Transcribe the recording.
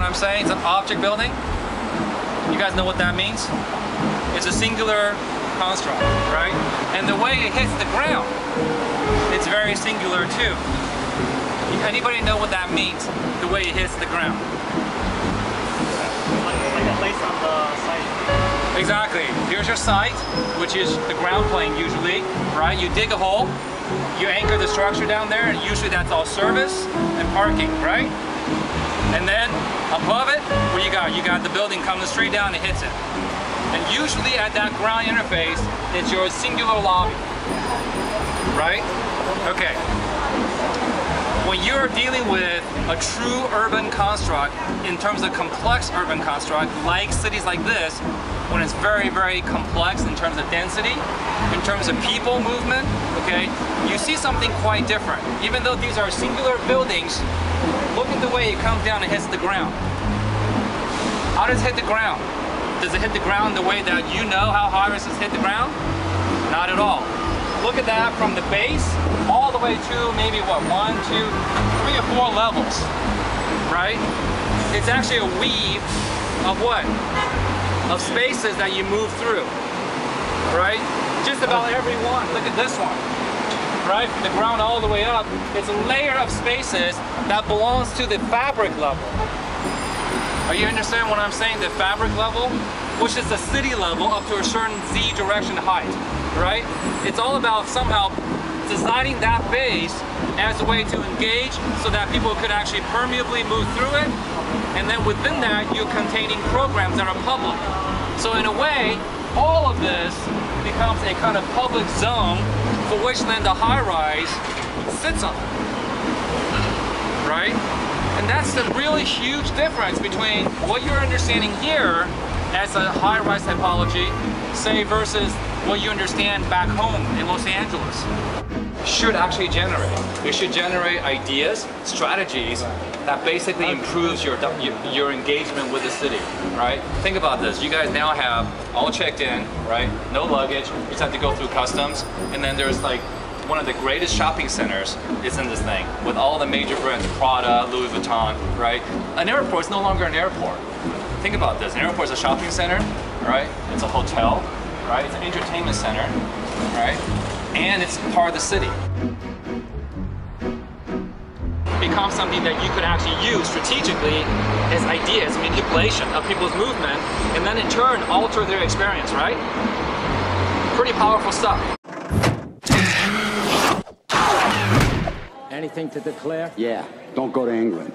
What I'm saying, it's an object building. You guys know what that means? It's a singular construct, right? And the way it hits the ground, it's very singular too. Anybody know what that means? The way it hits the ground? Like a place on the site. Exactly. Here's your site, which is the ground plane usually, right? You dig a hole, you anchor the structure down there, and usually that's all service and parking, right? And then above it, what you got? You got the building coming straight down and hits it. And usually at that ground interface, it's your singular lobby, right? Okay. When you're dealing with a true urban construct, in terms of complex urban construct, like cities like this, when it's very, very complex in terms of density, in terms of people movement, okay, you see something quite different. Even though these are singular buildings, look at the way it comes down and hits the ground. How does it hit the ground? Does it hit the ground the way that you know how high-rises hit the ground? Not at all. Look at that from the base all the way to maybe what, 1, 2, 3 or 4 levels, right? It's actually a weave of what? Of spaces that you move through, right? Just about every one. Look at this one, right? From the ground all the way up, it's a layer of spaces that belongs to the fabric level. Are you understand what I'm saying? The fabric level, which is the city level up to a certain Z direction height, right? It's all about somehow designing that base as a way to engage so that people could actually permeably move through it. And then within that, you're containing programs that are public. So in a way, all of this becomes a kind of public zone for which then the high-rise sits on, right? And that's the really huge difference between what you're understanding here as a high-rise typology, say, versus what you understand back home in Los Angeles. Should actually generate. It should generate ideas, strategies that basically improves your engagement with the city, right? Think about this. You guys now have all checked in, right? No luggage. You just have to go through customs, and then there's like one of the greatest shopping centers is in this thing with all the major brands, Prada, Louis Vuitton, right? An airport is no longer an airport. Think about this. An airport is a shopping center, right? It's a hotel, right? It's an entertainment center, right? And it's part of the city. Becomes something that you could actually use strategically as ideas, manipulation of people's movement, and then in turn alter their experience, right? Pretty powerful stuff. Anything to declare? Yeah, don't go to England.